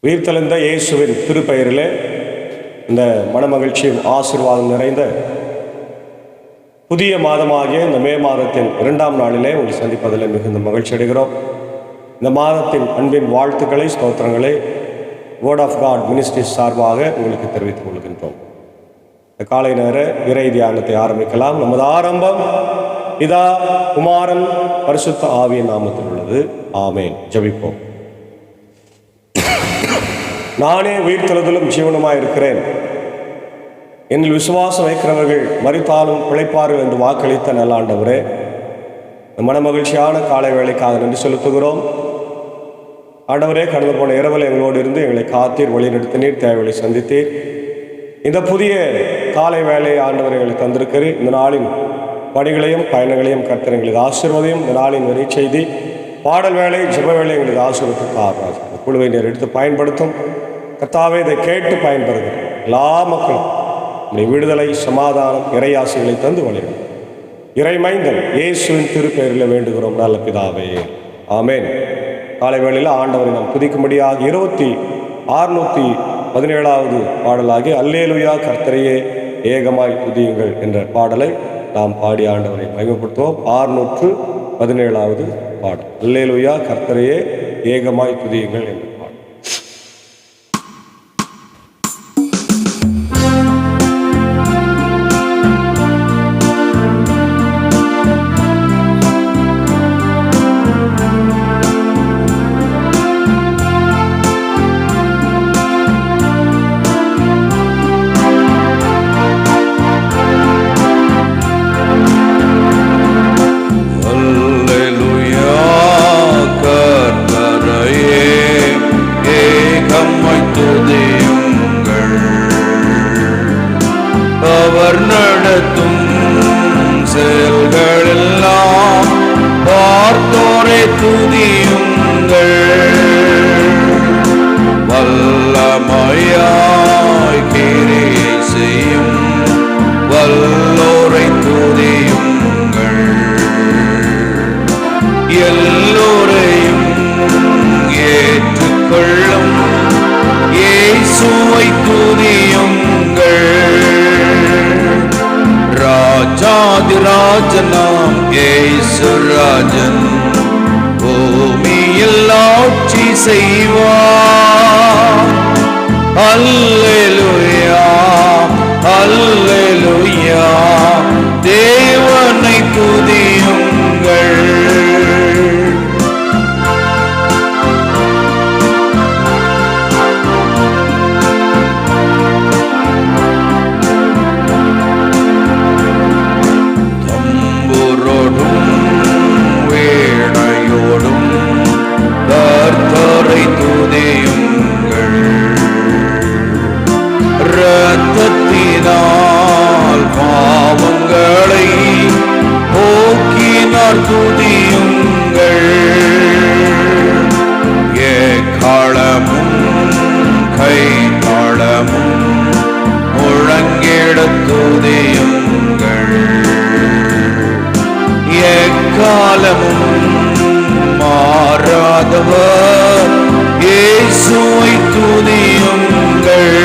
உயிர்த்தெழுந்த இயேசுவின் திருப்பெயரிலே இந்த மனமகிழ்ச்சியும் ஆசீர்வாதம் நிறைந்த புதிய மாதமாகிய இந்த மே மாதத்தின் 2ஆம் நாளிலே உங்களை சந்திப்பதில் மிகுந்த மகிழ்ச்சி அடைகிறோம். இந்த மாதத்தின் அன்பின் வாழ்த்துக்களை, ஸ்தோத்திரங்களை வேர்ட் ஆஃப் காட் மினிஸ்ட்ரிஸ் சார்பாக உங்களுக்கு தெரிவித்துக் கொள்கின்றோம். இந்த காலை நேர இறை தியானத்தை ஆரம்பிக்கலாம். நமது ஆரம்பம் பிதா, குமாரன், பரிசுத்த ஆவியின் நாமத்தில் உள்ளது. ஆமேன். ஜெபிப்போம். நானே உயிர்த்தெழுதலும் ஜீவனுமாய் இருக்கிறேன், என்னில் விசுவாசம் வைக்கிறவர்கள் மரித்தாலும் பிழைப்பார்கள் என்று வாக்களித்த நல்ல ஆண்டவரே, மனமகிழ்ச்சியான காலை வேளைக்காக நன்றி செலுத்துகிறோம். ஆண்டவரே, கடந்து போன இரவில் எங்களோடு இருந்து எங்களை காத்தீர், வழிநடத்தினீர், தேவைகளை சந்தித்தீர். இந்த புதிய காலை வேலையை ஆண்டவர் எங்களுக்கு தந்திருக்கிறீர். இந்த நாளின் பணிகளையும் பயணங்களையும் கர்த்தர் எங்களுக்கு ஆசீர்வதியும். இந்த நாளின் வரை செய்தி, பாடல் வேலை, ஜெப வேலை எங்களுக்கு ஆசீர்வதித்து தாரார். குழுவை நேர் எடுத்து பயன்படுத்தும் கர்த்தாவே, இதை கேட்டு பயன்பெறுகிறேன் எல்லா மக்களும் உடைய விடுதலை, சமாதானம், இறையாசிகளை தந்து வழிவிடும். இறைமைந்தன் இயேசுவின் திருப்பெயரில் வேண்டுகிறோம் நல்ல பிதாவே, ஆமேன். காலை வேளையில் ஆண்டவரை நாம் துதிக்கும்படியாக 617வது பாடலாகி அல்லேலுயா கர்த்தரையே ஏகமாய் துதியுங்கள் என்ற பாடலை நாம் பாடி ஆண்டவரை மகிமைப்படுத்துவோம். 617வது பாடல், அல்லேலுயா கர்த்தரையே ஏகமாய் துதியுங்கள் என்ற பாடல். அவர் நடத்தும் செயல்களெல்லாம் பார்த்தோரை துதியுங்கள். வல்லமையாய் கிரியை செய்யும் வல்லோரை துதியுங்கள். எல்லோரையும் ஏற்றுக்கொள்ளும் இயேசுவை துதியுங்கள். ராஜாதிராஜனாம் இயேசு ராஜன் பூமியில் ஆட்சி செய்வார். அல்லேலூயா, அல்லேலூயா, தேவனை துதியுங்கள். இரத்தத்தினால் பாவங்களை போக்கினார் துதியுங்கள். ஏக்காளமும் கைத்தாளமும் முழங்கிட துதியுங்கள். எக்காலமும் மாறாதவர் இயேசுவை துதியுங்கள்.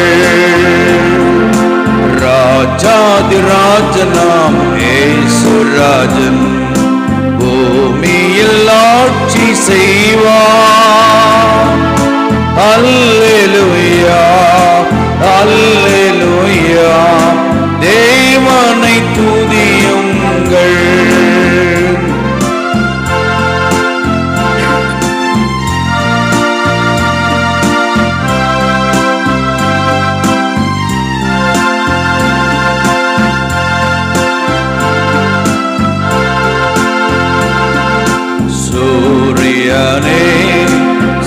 ராஜாதிராஜனாம் இயேசு ராஜன் பூமியில் ஆட்சி செய்வார். அல்லேலூயா, அல்லேலூயா, தேவனை துதியுங்கள்.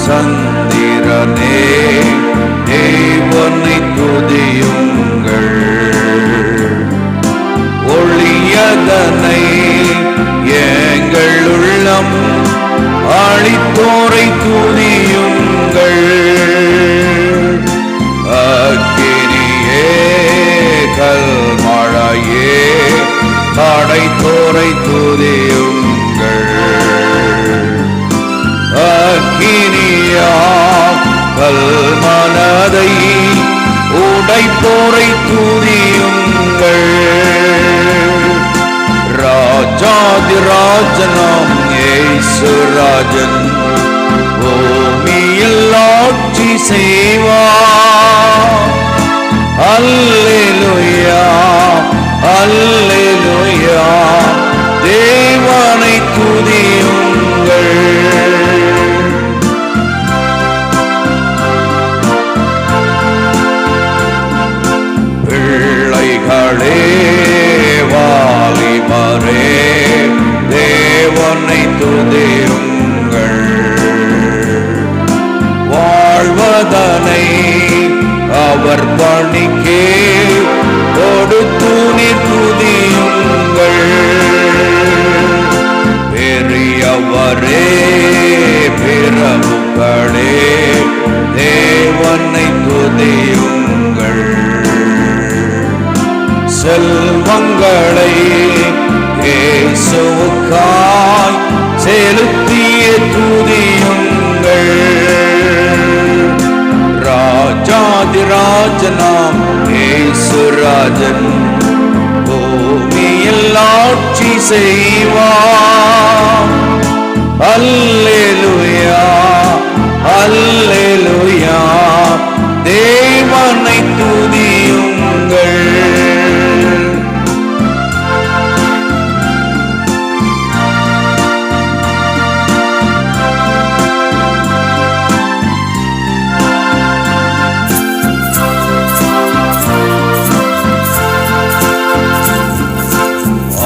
சந்திரனே, தேவனை துதியுங்கள். ஒளியதனை எங்கள் உள்ளம் அளித்தோரை துதியுங்கள். அக்கினியே, கல்மழையே, படைத்தோரை துதியுங்கள். அக்கினியா, கல்மனதை உடைப்போரை துதியுங்கள். ராஜாதிராஜனாம் இயேசு ராஜன் பூமியில் ஆட்சி செய்வார். அல்லேலூயா அல்லேலூயா, தேவனை துதியுங்கள். பிள்ளைகளே வாலிபரே, தேவனை துதியுங்கள். வாழ்வதனை அவர் பணிக்கே கொடுத்து நீர் துதியுங்கள். பெரியவரே பிரபுக்களே, தேவனை துதியுங்கள். செல்வங்களை இயேசுவுக்காய் செலுத்திய துதியுங்கள். ராஜாதிராஜனாம் இயேசு ராஜன் பூமியில் ஆட்சி செய்வார். அல்லேலூயா அல்லேலூயா, தேவனை துதியுங்கள்.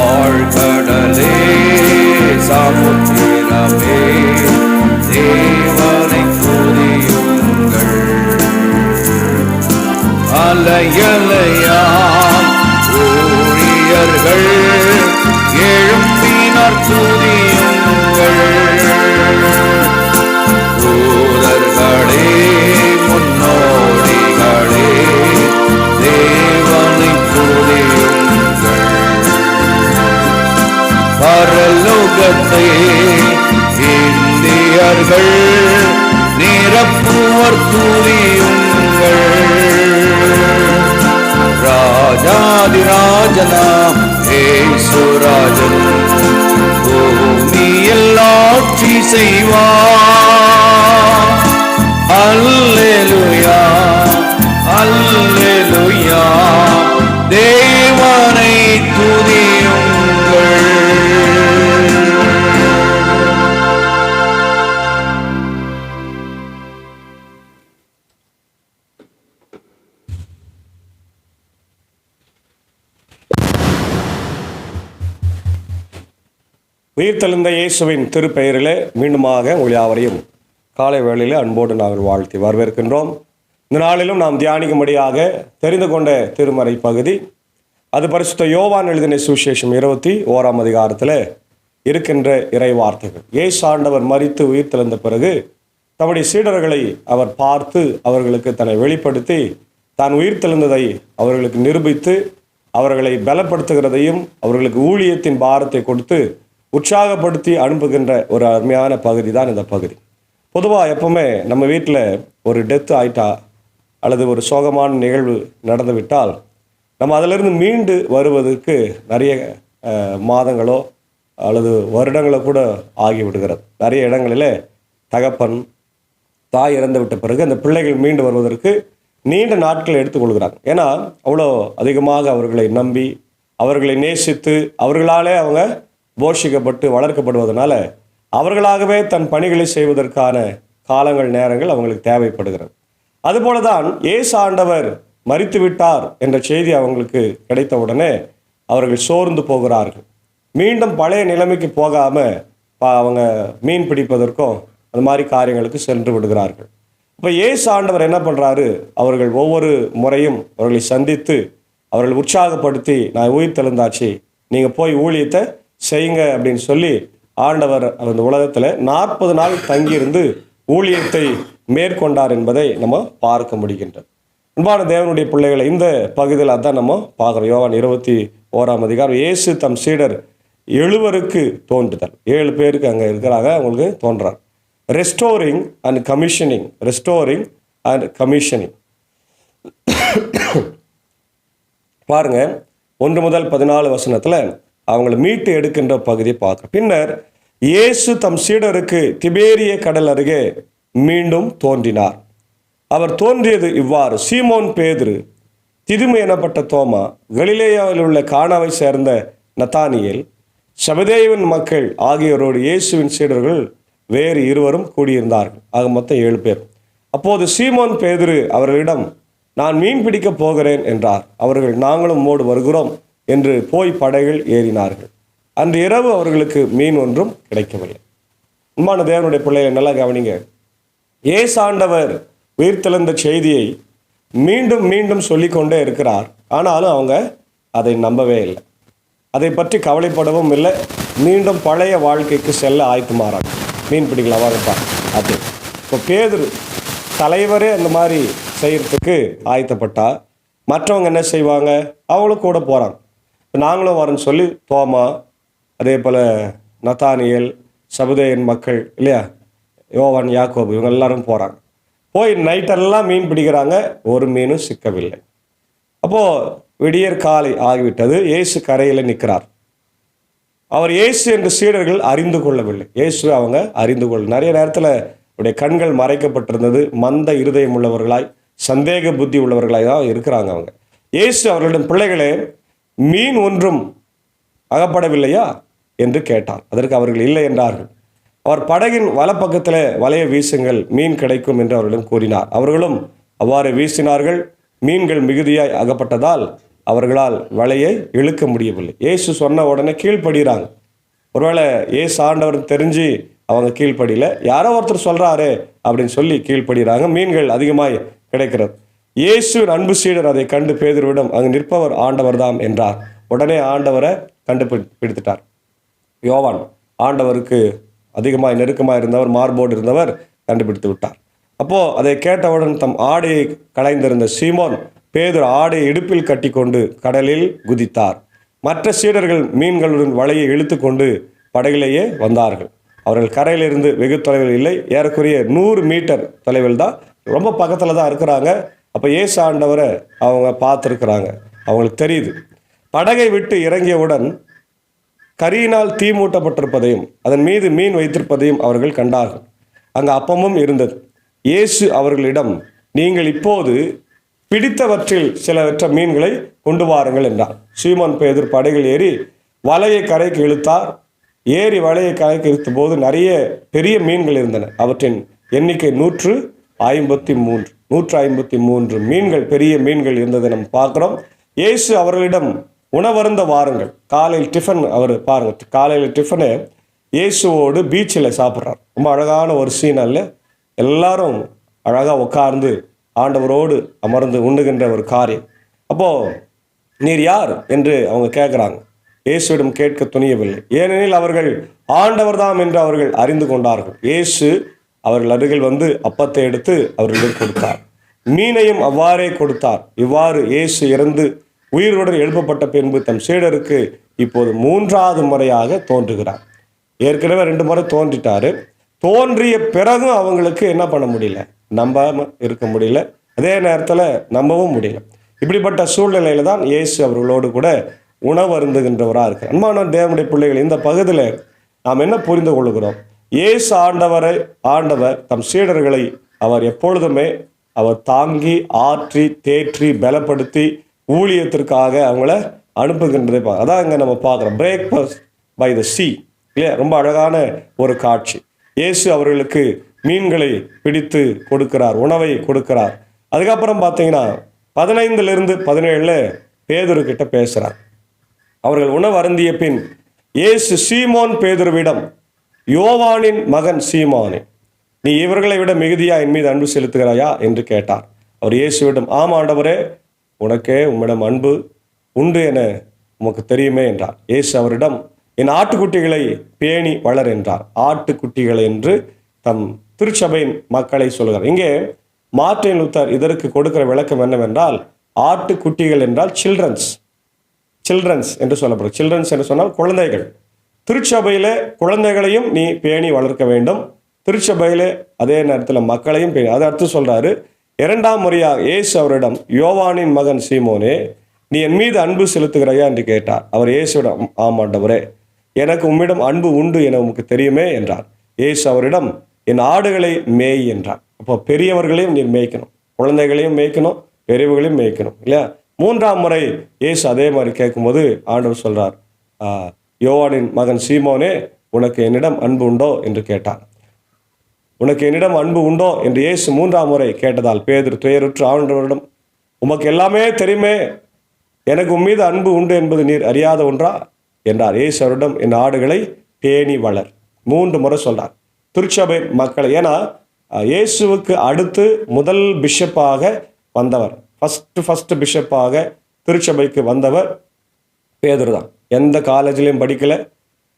ஆழ்கடலே சமுத்திரமே, தேவனை துதியுங்கள். அலையலையாய் ஊழியர்கள் எழும்பினர் துதியுங்கள். தூதர்களே முன்னோடிகளே, தேவனை துதியுங்கள். பரலோகத்தை இந்தியர்கள் நிரப்புவர் துதியுங்கள். ராஜாதிராஜனாம் இயேசு ராஜன் பூமியில் ஆட்சி செய்வார். அல்லேலூயா அல்லேலூயா, தேவனை துதியுங்கள். உயிர்த்தெழுந்த இயேசுவின் திருப்பெயரிலே மீண்டுமாக உங்கள் யாவரையும் காலை வேளையில் அன்போடு நாங்கள் வாழ்த்தி வரவேற்கின்றோம். இந்த நாளிலும் நாம் தியானிக்கும்படியாக தெரிந்து கொண்ட திருமறை பகுதி, அது பரிசுத்த யோவான் எழுதின சுவிசேஷம் 21ஆம் அதிகாரத்தில் இருக்கின்ற இறை வார்த்தைகள். இயேசு ஆண்டவர் மரித்து உயிர்த்தெழுந்த பிறகு தம்முடைய சீடர்களை அவர் பார்த்து அவர்களுக்கு தன்னை வெளிப்படுத்தி தான் உயிர்த்தெழுந்ததை அவர்களுக்கு நிரூபித்து அவர்களை பலப்படுத்துகிறதையும் அவர்களுக்கு ஊழியத்தின் பாரத்தை கொடுத்து உற்சாகப்படுத்தி அனுப்புகின்ற ஒரு அருமையான பகுதி தான் இந்த பகுதி. பொதுவாக எப்பவுமே நம்ம வீட்டில் ஒரு டெத்து ஆயிட்டா அல்லது ஒரு சோகமான நிகழ்வு நடந்துவிட்டால் நம்ம அதிலிருந்து மீண்டு வருவதற்கு நிறைய மாதங்களோ அல்லது வருடங்களோ கூட ஆகிவிடுகிறது. நிறைய இடங்களில் தகப்பன் தாய் இறந்து விட்ட பிறகு அந்த பிள்ளைகள் மீண்டு வருவதற்கு நீண்ட நாட்கள் எடுத்துக்கொள்கிறாங்க. ஏன்னா அவ்வளோ அதிகமாக அவர்களை நம்பி அவர்களை நேசித்து அவர்களாலே அவங்க போஷிக்கப்பட்டு வளர்க்கப்படுவதனால அவர்களாகவே தன் பணிகளை செய்வதற்கான காலங்கள் நேரங்கள் அவங்களுக்கு தேவைப்படுகிறது. அதுபோல தான் இயேசு ஆண்டவர் மரித்து விட்டார் என்ற செய்தி அவங்களுக்கு கிடைத்தவுடனே அவர்கள் சோர்ந்து போகிறார்கள். மீண்டும் பழைய நிலைமைக்கு போகாமல் அவங்க மீன் பிடிப்பதற்கும் அந்த மாதிரி காரியங்களுக்கு சென்று விடுகிறார்கள். இப்போ இயேசு ஆண்டவர் என்ன பண்ணுறாரு, அவர்கள் ஒவ்வொரு முறையும் அவர்களை சந்தித்து அவர்களை உற்சாகப்படுத்தி நான் உயிர்த்தெழுந்தாச்சு, நீங்கள் போய் ஊழியத்தை செய்யுங்க அப்படின்னு சொல்லி ஆண்டவர் அந்த உலகத்தில் 40 நாள் தங்கியிருந்து ஊழியத்தை மேற்கொண்டார் என்பதை நம்ம பார்க்க முடிகின்றது. அன்பான தேவனுடைய பிள்ளைகளை, இந்த பகுதியில் அதான் நம்ம பார்க்குறோம். யோவான் 21ஆம் அதிகாரம். இயேசு தம் சீடர் 7 தோன்றுதல். 7 பேருக்கு அங்கே இருக்கிறாங்க, அவங்களுக்கு தோன்றார். Restoring and commissioning, restoring and commissioning. பாருங்க, 1 முதல் 14 வசனத்தில் அவங்களை மீட்டு எடுக்கின்ற பகுதியை பார்க்குறோம். பின்னர் இயேசு தம் சீடருக்கு திபேரிய கடல் அருகே மீண்டும் தோன்றினார். அவர் தோன்றியது இவ்வாறு: சீமோன் பேதுரு, திதுமை எனப்பட்ட தோமா, கலிலேயாவில் உள்ள கானாவை சேர்ந்த நத்தானியேல், செபதேயுவின் மக்கள் ஆகியோரோடு இயேசுவின் சீடர்கள் வேறு இருவரும் கூடியிருந்தார்கள். ஆக மொத்தம் 7 பேர். அப்போது சீமோன் பேதுரு அவர்களிடம், நான் மீன் பிடிக்கப் போகிறேன் என்றார். அவர்கள், நாங்களும் உம்மோடு வருகிறோம் என்று போய் படகில் ஏறினார்கள். அன்று இரவு அவர்களுக்கு மீன் ஒன்றும் கிடைக்கவில்லை. உண்மையான தேவனுடைய பிள்ளைகளை நல்லா கவனிங்க. இயேசு ஆண்டவர் உயிர்த்தெழுந்த செய்தியை மீண்டும் மீண்டும் சொல்லிக்கொண்டே இருக்கிறார். ஆனாலும் அவங்க அதை நம்பவே இல்லை, அதை பற்றி கவலைப்படவும் இல்லை. மீண்டும் பழைய வாழ்க்கைக்கு செல்ல ஆயத்தமாறாங்க. மீன் பிடிக்கலாம் வாங்கப்பா அது. இப்போ பேதுரு தலைவரே அந்த மாதிரி செய்கிறதுக்கு ஆயத்தப்பட்டா மற்றவங்க என்ன செய்வாங்க? அவங்களும் கூட போகிறாங்க. இப்போ நாங்களும் வரோன்னு சொல்லி தோமா, அதே போல் நத்தானியேல், செபதேயின் மக்கள் இல்லையா, யோவான், யாக்கோபு, இவங்க எல்லாரும் போகிறாங்க. போய் நைட்டெல்லாம் மீன் பிடிக்கிறாங்க, ஒரு மீனும் சிக்கவில்லை. அப்போது விடியற் காலை ஆகிவிட்டது. இயேசு கரையில் நிற்கிறார். அவர் இயேசு என்று சீடர்கள் அறிந்து கொள்ளவில்லை. இயேசு அவங்க அறிந்து கொள்ள, நிறைய நேரத்தில் அவருடைய கண்கள் மறைக்கப்பட்டிருந்தது. மந்த இருதயம் உள்ளவர்களாய், சந்தேக புத்தி உள்ளவர்களாய் தான் இருக்கிறாங்க அவங்க. இயேசு அவர்களிடம், பிள்ளைகளே, மீன் ஒன்றும் அகப்படவில்லையா என்று கேட்டார். அதற்கு அவர்கள் இல்லை என்றார்கள். அவர் படகின் வலப்பக்கத்தில் வலையை வீசுங்கள், மீன் கிடைக்கும் என்று அவர்களிடம் கூறினார். அவர்களும் அவ்வாறு வீசினார்கள். மீன்கள் மிகுதியாய் அகப்பட்டதால் அவர்களால் வலையை இழுக்க முடியவில்லை. இயேசு சொன்ன உடனே கீழ்ப்படுகிறாங்க. ஒருவேளை இயேசு ஆண்டவர் தெரிஞ்சு அவங்க கீழ்ப்படியில், யாரோ ஒருத்தர் சொல்கிறாரு அப்படின்னு சொல்லி கீழ்ப்படுகிறாங்க. மீன்கள் அதிகமாய் கிடைக்கிறது. இயேசுவின் அன்பு சீடர் அதை கண்டு பேதுருவிடம், அங்கு நிற்பவர் ஆண்டவர் தாம் என்றார். உடனே ஆண்டவரை கண்டுபிடித்துட்டார். யோவான் ஆண்டவருக்கு அதிகமாக நெருக்கமாக இருந்தவர், மார்போடு இருந்தவர், கண்டுபிடித்து விட்டார். அப்போது அதை கேட்டவுடன் தம் ஆடையை களைந்திருந்த சீமோன் பேதுரு ஆடையை இடுப்பில் கட்டி கொண்டு கடலில் குதித்தார். மற்ற சீடர்கள் மீன்களுடன் வலையை இழுத்து கொண்டு படகிலேயே வந்தார்கள். அவர்கள் கரையிலிருந்து வெகு தொலைவில் இல்லை, ஏறக்குறைய 100 மீட்டர் தொலைவில் தான், ரொம்ப பக்கத்தில் தான் இருக்கிறாங்க. அப்போ இயேசு ஆண்டவரை அவங்க பார்த்துருக்குறாங்க, அவங்களுக்கு தெரியுது. படகை விட்டு இறங்கியவுடன் கரியினால் தீ மூட்டப்பட்டிருப்பதையும் அதன் மீது மீன் வைத்திருப்பதையும் அவர்கள் கண்டார்கள். அங்கு அப்பமும் இருந்தது. இயேசு அவர்களிடம், நீங்கள் இப்போது பிடித்தவற்றில் சிலவற்ற மீன்களை கொண்டு வாருங்கள் என்றார். சீமோன் பேதுரு படகில் ஏறி வலையை கரைக்கு இழுத்தார். ஏறி வலையை கரைக்கு இழுத்த போது நிறைய பெரிய மீன்கள் இருந்தன. அவற்றின் எண்ணிக்கை 153 மீன்கள், பெரிய மீன்கள் இருந்ததை நம்ம பார்க்குறோம். இயேசு அவர்களிடம், உணவருந்த வாருங்கள். காலையில் டிஃபன், அவர் பாருங்கள், காலையில் டிஃபனு இயேசுவோடு பீச்சில் சாப்பிட்றார். ரொம்ப அழகான ஒரு சீன் அல்ல? எல்லாரும் அழகாக உட்கார்ந்து ஆண்டவரோடு அமர்ந்து உண்ணுகின்ற ஒரு காரியம். அப்போது நீர் யார் என்று அவங்க கேட்குறாங்க. இயேசுவிடம் கேட்க துணியவில்லை, ஏனெனில் அவர்கள் ஆண்டவர் தாம் என்று அவர்கள் அறிந்து கொண்டார்கள். இயேசு அவர்கள் அருகில் வந்து அப்பத்தை எடுத்து அவர்களிடம் கொடுத்தார், மீனையும் அவ்வாறே கொடுத்தார். இவ்வாறு இயேசு இறந்து உயிருடன் எழுப்பப்பட்ட பின்பு தம் சீடருக்கு இப்போது 3வது முறையாக தோன்றுகிறார். ஏற்கனவே 2 முறை தோன்றிட்டாரு. தோன்றிய பிறகும் அவங்களுக்கு என்ன பண்ண முடியல, நம்பாமல் இருக்க முடியல, அதே நேரத்தில் நம்பவும் முடியல. இப்படிப்பட்ட சூழ்நிலையில தான் இயேசு அவர்களோடு கூட உணவு அருந்துகின்றவராக இருக்கிறார். அன்பான தேவனுடைய பிள்ளைகள், இந்த பகுதியில் நாம் என்ன புரிந்து கொள்கிறோம்? இயேசு ஆண்டவர் தம் சீடர்களை அவர் எப்பொழுதுமே அவர் தாங்கி, ஆற்றி, தேற்றி, பலப்படுத்தி ஊழியத்திற்காக அவங்கள அனுப்புகின்றதை அதான் இங்கே நம்ம பார்க்குறோம். பிரேக்ஃபாஸ்ட் பை த சீ இல்லையா? ரொம்ப அழகான ஒரு காட்சி. இயேசு அவர்களுக்கு மீன்களை பிடித்து கொடுக்கிறார், உணவை கொடுக்கிறார். அதுக்கப்புறம் பார்த்தீங்கன்னா 15லிருந்து 17 பேதுரு கிட்ட பேசுகிறார். அவர்கள் உணவு அருந்திய பின் இயேசு சீமோன் பேதுருவிடம், யோவானின் மகன் சீமோனே, நீ இவர்களை விட மிகுதியா என் மீது அன்பு செலுத்துகிறாயா என்று கேட்டார். அவர் இயேசுவிடம், ஆம் ஆண்டவரே, உனக்கே உம்மிடம் அன்பு உண்டு என உமக்கு தெரியுமே என்றார். இயேசு அவரிடம், என் ஆட்டுக்குட்டிகளை பேணி வளர் என்றார். ஆட்டுக்குட்டிகள் என்று தம் திருச்சபையின் மக்களை சொல்கிறார். இங்கே மார்ட்டின் லூத்தர் இதற்கு கொடுக்கிற விளக்கம் என்னவென்றால், ஆட்டுக்குட்டிகள் என்றால் சில்ட்ரன்ஸ் என்று சொல்லப்படும். சில்ட்ரன்ஸ் என்று சொன்னால் குழந்தைகள். திருச்சபையில குழந்தைகளையும் நீ பேணி வளர்க்க வேண்டும், திருச்சபையில அதே நேரத்தில் மக்களையும் பேணி. அதை அடுத்து சொல்றாரு, இரண்டாம் முறையாக இயேசு அவரிடம், யோவானின் மகன் சீமோனே, நீ என் மீது அன்பு செலுத்துகிறாயா என்று கேட்டார். அவர் இயேசுவிடம், ஆமாண்டவரே, எனக்கு உம்மிடம் அன்பு உண்டு என உமக்கு தெரியுமே என்றார். இயேசு அவரிடம், என் ஆடுகளை மேய் என்றார். அப்போ பெரியவர்களையும் நீர் மேய்க்கணும், குழந்தைகளையும் மேய்க்கணும், பெரியவர்களையும் மேய்க்கணும் இல்லையா? மூன்றாம் முறை இயேசு அதே மாதிரி கேட்கும்போது ஆண்டவர் சொல்றார், யோவானின் மகன் சீமோனே, உனக்கு என்னிடம் அன்பு உண்டோ என்று கேட்டார். உனக்கு என்னிடம் அன்பு உண்டோ என்று இயேசு மூன்றாம் முறை கேட்டதால் பேதுரு துயருற்று ஆண்டவரிடம், உமக்கு எல்லாமே தெரியுமே, எனக்கு உம்மீது அன்பு உண்டு என்பது நீர் அறியாத ஒன்றா என்றார். இயேசு அவரிடம், என் ஆடுகளை பேணி வளர். 3 முறை சொல்றார். திருச்சபை மக்களை, ஏன்னா இயேசுவுக்கு அடுத்து முதல் பிஷப்பாக வந்தவர், ஃபர்ஸ்ட் பிஷப்பாக திருச்சபைக்கு வந்தவர் பேதுரு தான். எந்த காலேஜ்லையும் படிக்கலை,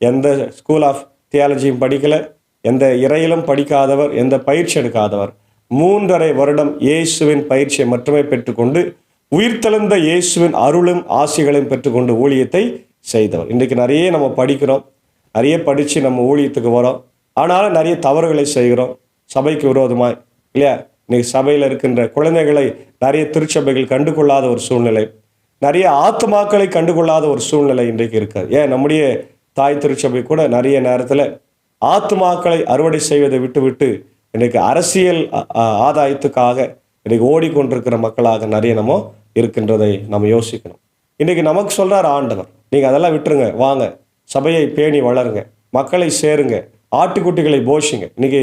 எந்த ஸ்கூல் ஆஃப் தியாலஜியும் படிக்கலை, எந்த இறையிலும் படிக்காதவர், எந்த பயிற்சி எடுக்காதவர். 3.5 வருடம் இயேசுவின் பயிற்சியை மட்டுமே பெற்றுக்கொண்டு உயிர்த்தெழுந்த இயேசுவின் அருளும் ஆசிகளையும் பெற்றுக்கொண்டு ஊழியத்தை செய்தவர். இன்றைக்கு நிறைய நம்ம படிக்கிறோம், நிறைய படித்து நம்ம ஊழியத்துக்கு வரோம், ஆனாலும் நிறைய தவறுகளை செய்கிறோம் சபைக்கு விரோதமாய் இல்லையா? இன்னைக்கு சபையில் இருக்கின்ற குழந்தைகளை நிறைய திருச்சபைகள் கண்டுகொள்ளாத ஒரு சூழ்நிலை, நிறைய ஆத்துமாக்களை கண்டுகொள்ளாத ஒரு சூழ்நிலை இன்றைக்கு இருக்காது. ஏன் நம்முடைய தாய் திருச்சபை கூட நிறைய நேரத்தில் ஆத்துமாக்களை அறுவடை செய்வதை விட்டு இன்றைக்கு அரசியல் ஆதாயத்துக்காக இன்றைக்கு ஓடிக்கொண்டிருக்கிற மக்களாக நிறைய நம்ம இருக்கின்றதை நம்ம யோசிக்கணும். இன்றைக்கு நமக்கு சொல்கிறார் ஆண்டவர், நீங்கள் அதெல்லாம் விட்டுருங்க, வாங்க சபையை பேணி வளருங்க, மக்களை சேருங்க, ஆட்டுக்குட்டிகளை போஷிங்க. இன்னைக்கு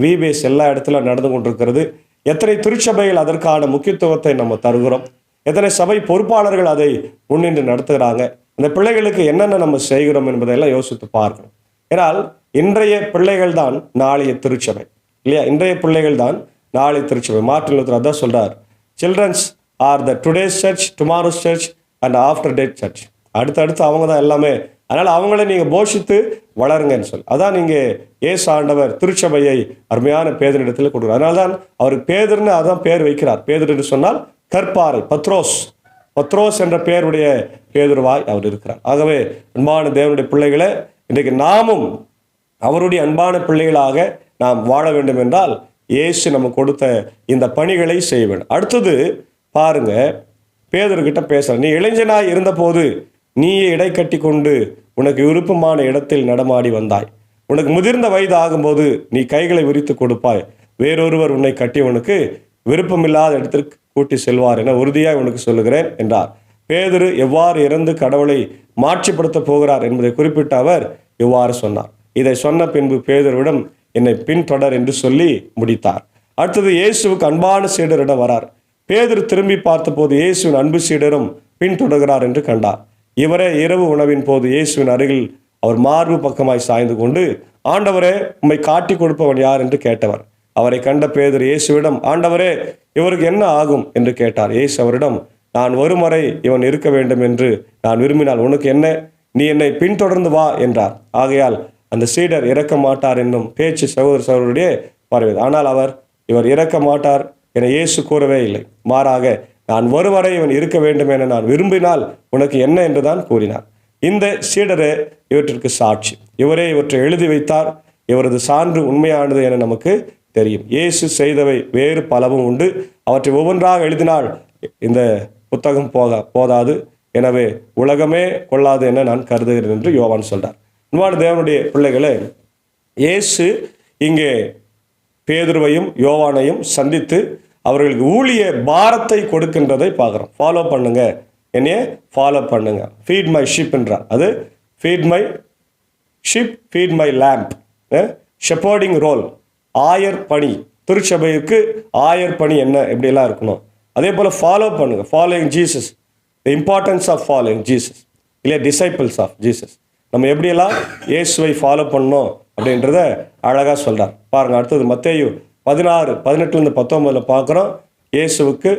விபிஎஸ் எல்லா இடத்துல நடந்து கொண்டிருக்கிறது. எத்தனை திருச்சபைகள் அதற்கான முக்கியத்துவத்தை நம்ம தருகிறோம், எத்தனை சபை பொறுப்பாளர்கள் அதை முன்னின்று நடத்துகிறாங்க, இந்த பிள்ளைகளுக்கு என்னென்ன நம்ம செய்கிறோம் என்பதையெல்லாம் யோசித்து பார்க்கணும். ஏன்னால் இன்றைய பிள்ளைகள் தான் நாளைய திருச்சபை இல்லையா? இன்றைய பிள்ளைகள் தான் நாளை திருச்சபை. மார்ட்டின் லூத்தர் அதான் சொல்றார், children's are the today's church, tomorrow's church and after date church. அடுத்தடுத்து அவங்க தான் எல்லாமே. அதனால் அவங்கள நீங்கள் போஷித்து வளருங்கன்னு சொல்லி அதான் நீங்கள் இயேசு ஆண்டவர் திருச்சபையை அருமையான பேதரிடத்தில் கொடுக்குறார். அதனால தான் அவருக்கு பேதர்னு அதான் பேர் வைக்கிறார். பேதர் என்று சொன்னால் கற்பாறை, பத்ரோஸ் என்ற பெயருடைய பேதுருவாய் அவர் இருக்கிறார். ஆகவே அன்பான தேவனுடைய பிள்ளைகளை, இன்றைக்கு நாமும் அவருடைய அன்பான பிள்ளைகளாக நாம் வாழ வேண்டும் என்றால் இயேசு நம்ம கொடுத்த இந்த பணிகளை செய்ய வேண்டும். அடுத்தது பாருங்க, பேதுருக்கிட்ட பேசுற, நீ இளைஞனாய் இருந்தபோது நீயே இடை கட்டி கொண்டு உனக்கு விருப்பமான இடத்தில் நடமாடி வந்தாய். உனக்கு முதிர்ந்த வயது ஆகும்போது நீ கைகளை விரித்து கொடுப்பாய். வேறொருவர் உன்னை கட்டியவனுக்கு விருப்பமில்லாத இடத்திற்கு கூட்டி செல்வார் என உறுதியாய் உனக்கு சொல்லுகிறேன் என்றார். பேதுரு எவ்வாறு இறந்து கடவுளை மாட்சிப்படுத்த போகிறார் என்பதை குறிப்பிட்ட அவர் இவ்வாறு சொன்னார். இதை சொன்ன பின்பு பேதுருவிடம், என்னை பின்தொடர் என்று சொல்லி முடித்தார். அடுத்தது இயேசுவுக்கு அன்பான சீடரிடம் வரார். பேதுரு திரும்பி பார்த்தபோது இயேசுவின் அன்பு சீடரும் பின்தொடர்கிறார் என்று கண்டார். இவரே இரவு உணவின் போது இயேசுவின் அருகில் அவர் மார்பு பக்கமாய் சாய்ந்து கொண்டு, ஆண்டவரே, உம்மை காட்டி கொடுப்பவன் யார் என்று கேட்டவர். அவரை கண்ட பேதுரு இயேசுவிடம், ஆண்டவரே, இவருக்கு என்ன ஆகும் என்று கேட்டார். இயேசு அவரிடம், நான் வரும் வரை இவன் இருக்க வேண்டும் என்று நான் விரும்பினால் உனக்கு என்ன, நீ என்னை பின்தொடர்ந்து வா என்றார். ஆகையால் அந்த சீடர் இறக்க மாட்டார் என்னும் பேச்சு சகோதரருடைய பரவியது. ஆனால் இவர் இறக்க மாட்டார் என இயேசு கூறவே இல்லை. மாறாக, நான் வரும் வரை இவன் இருக்க வேண்டும் என நான் விரும்பினால் உனக்கு என்ன என்றுதான் கூறினார். இந்த சீடரே இவற்றிற்கு சாட்சி. இவரே இவற்றை எழுதி வைத்தார். இவரது சான்று உண்மையானது என நமக்கு தெரியும். இயேசு செய்தவை வேறு பலவும் உண்டு. அவற்றை ஒவ்வொன்றாக எழுதினால் இந்த புத்தகம் போதாது. எனவே உலகமே கொள்ளாது என நான் கருதுகிறேன் என்று யோவான் சொல்றார். அன்பான தேவனுடைய பிள்ளைகளே, இயேசு இங்கே பேதுருவையும் யோவானையும் சந்தித்து அவர்களுக்கு ஊழிய பாரத்தை கொடுக்கின்றதை பார்க்குறோம். ஃபாலோ பண்ணுங்க, என்னைய ஃபாலோ பண்ணுங்க, ஃபீட் மை ஷிப் என்றார். அது feed my ship, feed my lamb, shepherding role, ஆயர் பணி. திருச்சபைக்கு ஆயர் பணி என்ன, எப்படியெல்லாம் இருக்கணும். அதே போல் ஃபாலோ பண்ணுங்க, following Jesus, the importance of following Jesus, இல்லையா, டிசைபிள்ஸ் ஆஃப் ஜீசஸ். நம்ம எப்படியெல்லாம் இயேசுவை ஃபாலோ பண்ணணும் அப்படின்றத அழகாக சொல்கிறார் பாருங்க. அடுத்தது மத்தேயு 16:18-19 பார்க்குறோம். இயேசுவுக்கு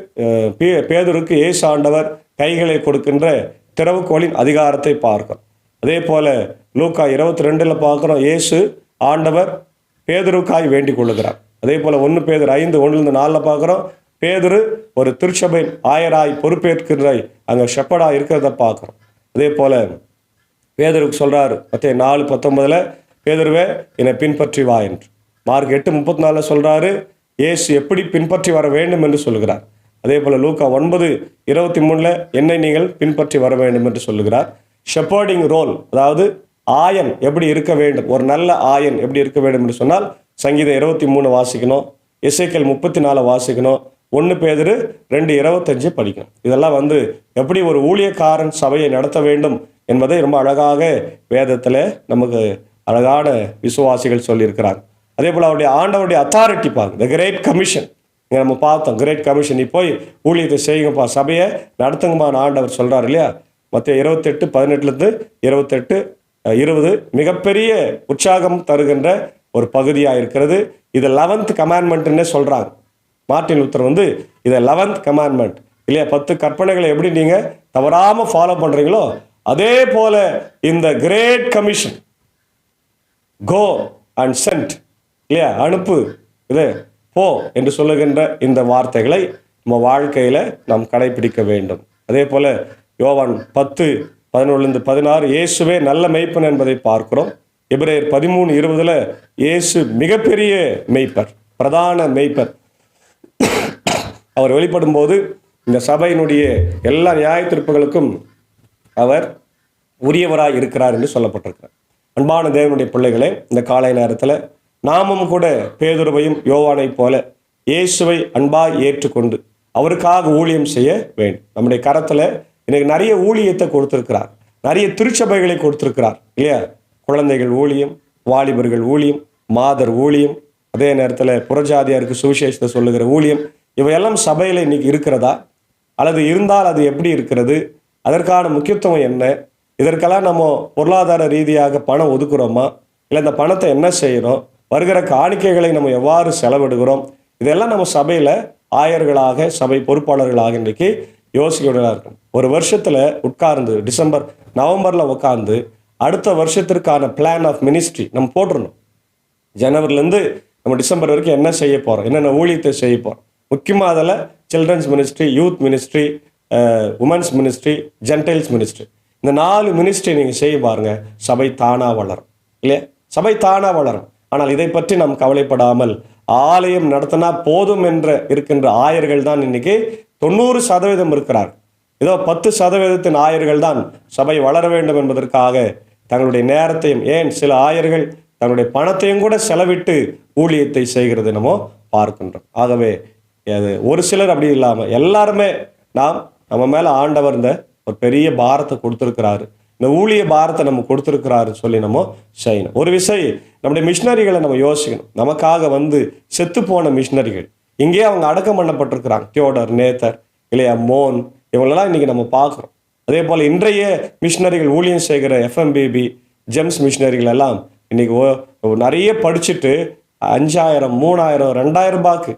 பேதுருக்கு இயேசு ஆண்டவர் கைகளை கொடுக்கின்ற திறவுகோலின் அதிகாரத்தை பார்க்கிறோம். அதே போல் லூக்கா 22 பார்க்குறோம், இயேசு ஆண்டவர் பேதுருக்காய் வேண்டிக் கொள்ளுகிறார். அதே போல் 1 பேதுரு 5:1-4 பார்க்குறோம், பேதுரு ஒரு திருச்சபை ஆயராய் பொறுப்பேற்கிற அங்கே ஷெப்பர்டாக இருக்கிறத பார்க்குறோம். அதே போல் பேதுருக்கு சொல்கிறார் மத்தேயு 4:19 பேதுருவே, என்னை பின்பற்றி வா என்று. மார்க் 8:34 சொல்கிறாரு, இயேசு எப்படி பின்பற்றி வர வேண்டும் என்று சொல்கிறார். அதே போல் லூக்கா 9:23 என்னை நீங்கள் பின்பற்றி வர வேண்டும் என்று சொல்லுகிறார். ஷெப்பர்டிங் ரோல், அதாவது ஆயன் எப்படி இருக்க வேண்டும், ஒரு நல்ல ஆயன் எப்படி இருக்க வேண்டும் என்று சொன்னால் சங்கீதம் 23 வாசிக்கணும், எசேக்கியேல் 34 வாசிக்கணும், 1 பேதுரு 2:25 படிக்கணும். இதெல்லாம் எப்படி ஒரு ஊழியக்காரன் சபையை நடத்த வேண்டும் என்பதை ரொம்ப அழகாக வேதத்தில் நமக்கு அழகான விசுவாசிகள் சொல்லியிருக்கிறாங்க. அதே போல் அவருடைய ஆண்டவருடைய அத்தாரிட்டி பாருங்க, த கிரேட் கமிஷன். இங்கே நம்ம பார்த்தோம், கிரேட் கமிஷன், நீ போய் ஊழியத்தை செய்யுங்கப்பா, சபையை நடத்துங்கம்மான்னு ஆண்டவர் சொல்கிறார் இல்லையா? மத்தேயு 28:18-28-20 மிகப்பெரிய உற்சாகம் தருகின்ற ஒரு பகுதியாக இருக்கிறது. இது 11th கமாண்ட்மெண்ட்னே சொல்கிறாங்க. மார்ட்டின் லூத்தர் இதை 11th கமாண்ட்மெண்ட் இல்லையா? 10 கற்பனைகளை எப்படி நீங்கள் தவறாமல் ஃபாலோ பண்ணுறீங்களோ அதே போல இந்த great commission, go and send இல்லையா, அனுப்பு, இது போ என்று சொல்லுகின்ற இந்த வார்த்தைகளை நம்ம வாழ்க்கையில் நாம் கடைபிடிக்க வேண்டும். அதே போல் யோவான் 10:11-16 இயேசுவே நல்ல மெய்ப்பன் என்பதை பார்க்கிறோம். எபிரேயர் 13:20 இயேசு மிகப்பெரிய மெய்ப்பர், பிரதான மெய்ப்பர். அவர் வெளிப்படும் போது இந்த சபையினுடைய எல்லா நியாய தீர்ப்புகளுக்கும் அவர் உரியவராய் இருக்கிறார் என்று சொல்லப்பட்டிருக்கிறார். அன்பான தேவனுடைய பிள்ளைகளே, இந்த காலை நேரத்தில் நாமும் கூட பேதுருவையும் யோவானை போல இயேசுவை அன்பாய் ஏற்றுக்கொண்டு அவருக்காக ஊழியம் செய்ய வேண்டும். நம்முடைய கரத்தில் இன்னைக்கு நிறைய ஊழியத்தை கொடுத்திருக்கிறார், நிறைய திருச்சபைகளை கொடுத்திருக்கிறார் இல்லையா? குழந்தைகள் ஊழியம், வாலிபர்கள் ஊழியம், மாதர் ஊழியம், அதே நேரத்தில் புறஜாதியாருக்கு சுவிசேஷத்தை சொல்லுகிற ஊழியம், இவையெல்லாம் சபையில் இன்னைக்கு இருக்கிறதா? அல்லது இருந்தால் அது எப்படி இருக்கிறது? அதற்கான முக்கியத்துவம் என்ன? இதற்கெல்லாம் நம்ம பொருளாதார ரீதியாக பணம் ஒதுக்குறோமா? இல்லை இந்த பணத்தை என்ன செய்கிறோம்? வருகிற காணிக்கைகளை நம்ம எவ்வாறு செலவிடுகிறோம்? இதெல்லாம் நம்ம சபையில் ஆயர்களாக, சபை பொறுப்பாளர்களாக இன்றைக்கு யோசிக்க வேண்டியதாக இருக்கும். ஒரு வருஷத்தில் உட்கார்ந்து நவம்பரில் உட்கார்ந்து அடுத்த வருஷத்திற்கான பிளான் ஆஃப் மினிஸ்ட்ரி நம்ம போட்டுடணும். ஜனவரிலேருந்து நம்ம டிசம்பர் வரைக்கும் என்ன செய்ய போகிறோம், என்னென்ன ஊழியத்தை செய்ய போகிறோம். முக்கியமாக அதில் children's ministry, youth ministry, women's ministry, gentiles ministry, இந்த 4 மினிஸ்ட்ரி நீங்கள் செய்ய பாருங்க, சபை தானாக வளரும் இல்லையா? சபை தானாக வளரும். ஆனால் இதை பற்றி நாம் கவலைப்படாமல் ஆலயம் நடத்தினா போதும் என்ற இருக்கின்ற ஆயர்கள் தான் இன்னைக்கு 90% இருக்கிறார். ஏதோ 10% ஆயர்கள் தான் சபை வளர வேண்டும் என்பதற்காக தங்களுடைய நேரத்தையும், ஏன் சில ஆயர்கள் தங்களுடைய பணத்தையும் கூட செலவிட்டு ஊழியத்தை செய்கிறது நம்ம பார்க்கின்றோம். ஆகவே அது ஒரு சிலர் அப்படி இல்லாமல் எல்லாருமே நம்ம மேலே ஆண்டவர் இந்த ஒரு பெரிய பாரத்தை கொடுத்துருக்கிறாரு, இந்த ஊழிய பாரத்தை நம்ம கொடுத்துருக்கிறாரு சொல்லி நம்ம செய்யணும். ஒரு விஷயம், நம்முடைய மிஷினரிகளை நம்ம யோசிக்கணும். நமக்காக செத்து போன மிஷினரிகள் இங்கே அவங்க அடக்கம் பண்ணப்பட்டிருக்கிறாங்க. தியோடர், நேத்தர் இல்லையா, மோன், இவங்களெல்லாம் இன்னைக்கு நம்ம பார்க்குறோம். அதே போல் இன்றைய மிஷினரிகள் ஊழியம் செய்கிற FMBB, ஜெம்ஸ் மிஷினரிகள் எல்லாம் இன்னைக்கு நிறைய படிச்சுட்டு 5000, 3000, 2000 ரூபாய்க்கு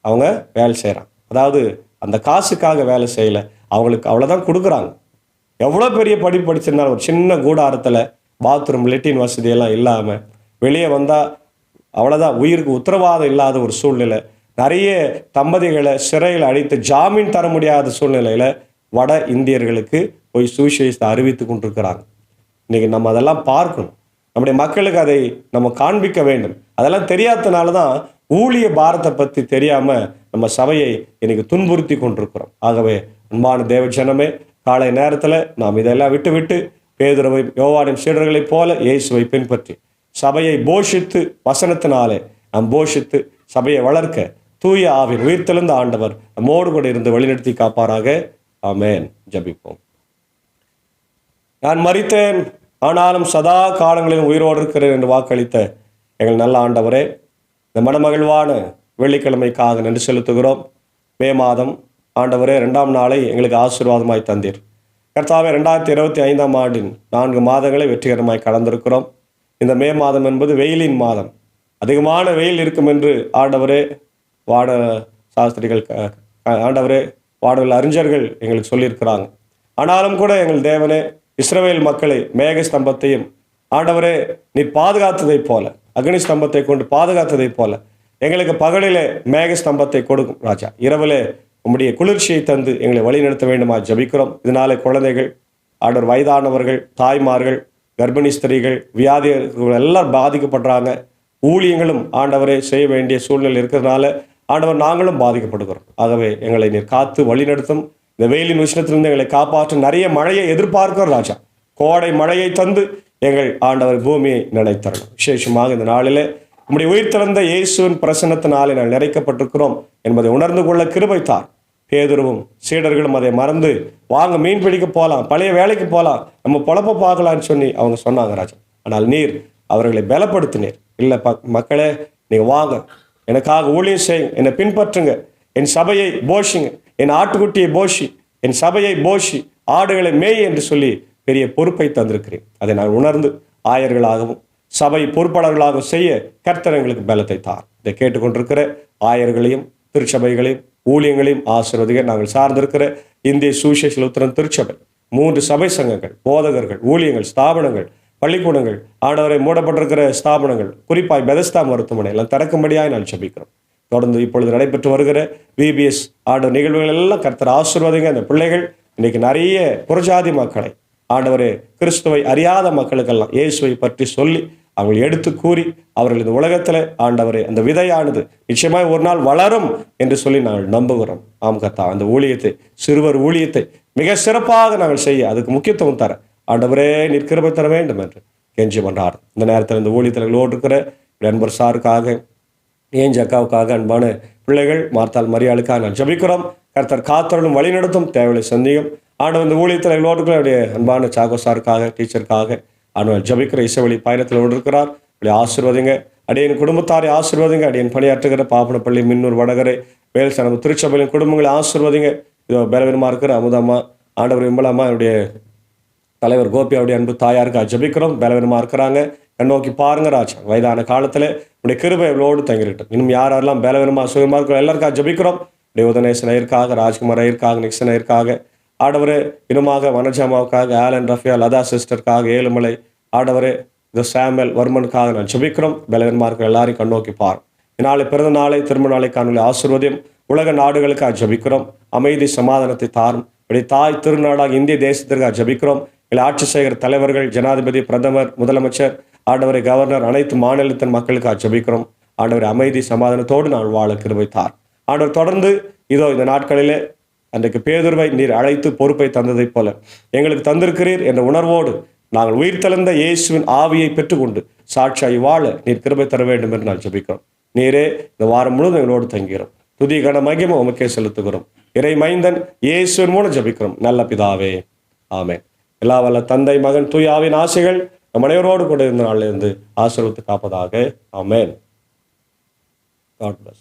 அவங்க வேலை செய்கிறாங்க. அதாவது அந்த காசுக்காக வேலை செய்யலை, அவங்களுக்கு அவ்வளோதான் கொடுக்குறாங்க. எவ்வளோ பெரிய படிப்பு படிச்சிருந்தாலும் ஒரு சின்ன கூடாரத்தில் பாத்ரூம், லெட்டின் வசதியெல்லாம் இல்லாமல் வெளியே வந்தால் அவ்வளோதான், உயிருக்கு உத்தரவாதம் இல்லாத ஒரு சூழ்நிலை. நிறைய தம்பதிகளை சிறையில் அடைத்து ஜாமீன் தர முடியாத சூழ்நிலையில் வட இந்தியர்களுக்கு போய் சுவிசேஷத்தை அறிவித்து கொண்டிருக்கிறாங்க. இன்றைக்கி நம்ம அதெல்லாம் பார்க்கணும், நம்முடைய மக்களுக்கு அதை நம்ம காண்பிக்க வேண்டும். அதெல்லாம் தெரியாதனால தான் ஊழிய பாரத்தை பற்றி தெரியாமல் நம்ம சபையை இன்னைக்கு துன்புறுத்தி கொண்டிருக்கிறோம். ஆகவே அன்பான தேவ ஜனமே, காலை நேரத்தில் நாம் இதெல்லாம் விட்டு பேதுருவை, யோவானின் சீடர்களைப் போல இயேசுவை பின்பற்றி சபையை போஷித்து, வசனத்தினாலே நாம் போஷித்து சபையை வளர்க்க தூய ஆவின் உயிர்த்தெழுந்த ஆண்டவர் நம்மோடு கூட இருந்து வழிநடத்தி காப்பாராக. ஆமென். ஜெபிப்போம். நான் மரித்தேன், ஆனாலும் சதா காலங்களிலும் உயிரோடு இருக்கிறேன் என்று வாக்களித்த எங்கள் நல்ல ஆண்டவரே, இந்த மனமகிழ்வான வெள்ளிக்கிழமைக்காக நன்றி செலுத்துகிறோம். மே மாதம் ஆண்டவரே 2ஆம் நாளை எங்களுக்கு ஆசீர்வாதமாய் தந்தீர். கர்த்தாவே, 2025ஆம் ஆண்டின் 4 மாதங்களை வெற்றிகரமாய் கடந்திருக்கிறோம். இந்த மே மாதம் என்பது வெயிலின் மாதம், அதிகமான வெயில் இருக்கும் என்று ஆண்டவரே வாட சாஸ்திரிகள், ஆண்டவரே வாடவில் அறிஞர்கள் எங்களுக்கு சொல்லியிருக்கிறாங்க. ஆனாலும் கூட எங்கள் தேவனே, இஸ்ரவேல் மக்களை மேக ஸ்தம்பத்தையும் ஆண்டவரே நீர் பாதுகாத்ததை போல, அக்னி ஸ்தம்பத்தை கொண்டு பாதுகாத்ததை போல எங்களுக்கு பகலிலே மேக ஸ்தம்பத்தை கொடுக்கும் ராஜா. இரவிலே உம்முடைய குளிர்ச்சியை தந்து எங்களை வழிநடத்த வேண்டுமா ஜபிக்கிறோம். இதனாலே குழந்தைகள், ஆண்டவர் வயதானவர்கள், தாய்மார்கள், கர்ப்பிணி ஸ்திரீகள், வியாதிகள் எல்லாம் பாதிக்கப்படுறாங்க. ஊழியங்களும் ஆண்டவரை செய்ய வேண்டிய சூழ்நிலை இருக்கிறதுனால ஆண்டவர் நாங்களும் பாதிக்கப்படுகிறோம். ஆகவே எங்களை நீர் காத்து வழிநடத்தும். இந்த வெயிலின் உஷ்ணத்திலிருந்து எங்களை காப்பாற்ற நிறைய மழையை எதிர்பார்க்கிறோம் ராஜா. கோடை மழையை தந்து எங்கள் ஆண்டவர் பூமியை நினைத்தரணும். விசேஷமாக இந்த நாளிலே நம்முடைய உயிர் திறந்த இயேசுவின் பிரசன்னத்தினாலே நாங்கள் நிறைக்கப்பட்டிருக்கிறோம் என்பதை உணர்ந்து கொள்ள கிருபைத்தார். பேதுருவும் சீடர்களும் அதை மறந்து வாங்க மீன் பிடிக்க போகலாம், பழைய வேலைக்கு போகலாம், நம்ம பொழப்ப பார்க்கலான்னு சொல்லி அவங்க சொன்னாங்க ராஜா. ஆனால் நீர் அவர்களை பலப்படுத்தினீர். இல்லை மக்களே, நீங்கள் வாங்க, எனக்காக ஊழியம் செய்யுங்க, என்னை பின்பற்றுங்க, என் சபையை போஷிங்க, என் ஆட்டுக்குட்டியை போஷி, என் சபையை போஷி, ஆடுகளை மேய் என்று சொல்லி பெரிய பொறுப்பை தந்திருக்கிறேன். அதை நான் உணர்ந்து ஆயர்களாகவும் சபை பொறுப்பாளர்களாகவும் செய்ய கர்த்தர் எங்களுக்கு பலத்தை தார். இதை கேட்டுக்கொண்டிருக்கிற ஆயர்களையும் திருச்சபைகளையும் ஊழியங்களையும் ஆசீர்வதிக்க. நாங்கள் சார்ந்திருக்கிற இந்திய சுவிசேஷ லுத்தரன் திருச்சபை, 3 சபை சங்கங்கள், போதகர்கள், ஊழியங்கள், ஸ்தாபனங்கள், பள்ளிக்கூடங்கள், ஆண்டவரை மூடப்பட்டிருக்கிற ஸ்தாபனங்கள், குறிப்பாய் பெதஸ்தா மருத்துவமனை எல்லாம் திறக்கும்படியாய் நான் ஜெபிக்கிறோம். தொடர்ந்து இப்பொழுது நடைபெற்று வருகிற விபிஎஸ் ஆண்டவர் நிகழ்வுகள் எல்லாம் கர்த்தர் ஆசீர்வதிங்க. அந்த பிள்ளைகள் இன்னைக்கு நிறைய புறஜாதி மக்களை, ஆண்டவரே கிறிஸ்துவை அறியாத மக்களுக்கெல்லாம் இயேசுவை பற்றி சொல்லி அவங்களை எடுத்து கூறி அவர்கள் இந்த உலகத்தில் ஆண்டவரே அந்த விதையானது நிச்சயமாய் ஒரு நாள் வளரும் என்று சொல்லி நாங்கள் நம்புகிறோம். ஆம் கர்த்தா, அந்த ஊழியத்தை, சிறுவர் ஊழியத்தை மிக சிறப்பாக நாங்கள் செய்ய அதுக்கு முக்கியத்துவம் தர ஆண்டவரே நீர் கிருபை தர வேண்டும் என்று கெஞ்சி பண்றார். இந்த நேரத்தில் இந்த ஊழியத்தில் இருக்கிற நண்பர் சாருக்காக, ஏஞ்சி அக்காவுக்காக, அன்பான பிள்ளைகள் மார்த்தாள் மரியாளுக்காக நான் ஜபிக்கிறோம். கர்த்தர் காத்தருளும் வழிநடத்தும், தேவையை சந்தியும். ஆண்டவர் இந்த ஊழியத்தில் எங்களோடு அவருடைய அன்பான சாகோ சாருக்காக, டீச்சருக்காக ஆண்டவர் ஜபிக்கிற இசைவழி பயணத்தில் இருக்கிறார். அப்படி ஆசீர்வதிங்க. அடியன் குடும்பத்தாரை ஆசீர்வதிங்க. அடியன் பணியாற்றுகிற பாப்பனப்பள்ளி, மின்னூர், வடகரை, வேல்சனம் திருச்சபையின் குடும்பங்களை ஆசீர்வதிங்க. இதோ பலவீனமாக இருக்கிற அமுதம்மா, ஆண்டவர் விமலம்மா, என்னுடைய தலைவர் கோபி அவருடைய அன்பு தாயாருக்கு ஜபிக்கிறோம். பலவீனமாக இருக்கிறாங்க, கண்ணோக்கி பாருங்க ராஜா. வயதான காலத்தில் உடைய கிருபை எவ்வளோடு தங்கிருக்கட்டும். இன்னும் யாரெல்லாம் பலவீனமாக சுகமாக இருக்கிற எல்லாருக்காக ஜபிக்கிறோம். உதனேசன் ஐயருக்காக, ராஜ்குமார் ஐயருக்காக, நிக்சன் ஐயருக்காக, ஆடவரே இன்னுமாக வனஜாமாவுக்காக, ஆலன் ரஃபியா, லதா சிஸ்டருக்காக, ஏழுமலை, ஆடவரே இந்த சாமுவேல் வர்மனுக்காக நான் ஜெபிக்கிறோம். பலவீனமாக இருக்கிற எல்லாரையும் கண்ணோக்கி பார். இந்நாளை பிறந்த நாளை, திருமண நாளை காணொலி ஆசீர்வதியும். உலக நாடுகளுக்காக ஜெபிக்கிறோம். அமைதி சமாதானத்தை தாரும். இப்படி தாய் திருநாடாக இந்திய தேசத்திற்காக ஜெபிக்கிறோம். இல்லை ஆட்சி செய்கிற தலைவர்கள், ஜனாதிபதி, பிரதமர், முதலமைச்சர், ஆண்டவரை கவர்னர், அனைத்து மாநிலத்தின் மக்களுக்காக ஜெபிக்கிறோம். ஆண்டவரை அமைதி சமாதானத்தோடு நான் வாழ கிருபை தார். ஆண்டவர் தொடர்ந்து இதோ இந்த நாட்களிலே அன்றைக்கு பேதுருவை நீர் அழைத்து பொறுப்பை தந்ததைப் போல எங்களுக்கு தந்திருக்கிறீர் என்ற உணர்வோடு நாங்கள் உயிர்த்தெழுந்த இயேசுவின் ஆவியை பெற்றுக்கொண்டு சாட்சியாய் வாழ நீர் கிருபை தர வேண்டும் என்று நான் ஜெபிக்கிறோம். நீரே இந்த வாரம் முழுவதும் எங்களோடு தங்கிறோம். துதி கன மகிமை உமக்கே செலுத்துகிறோம். இறை மைந்தன் இயேசுவின் மூலம் ஜெபிக்கிறோம் நல்ல பிதாவே, ஆமென். எல்லா வல்ல தந்தை, மகன், தூய ஆவியின் ஆசைகள் நம் அனைவரோடு கூட இருந்த நாளிலிருந்து ஆசீர்வதித்து காப்பதாக. ஆமென். God bless.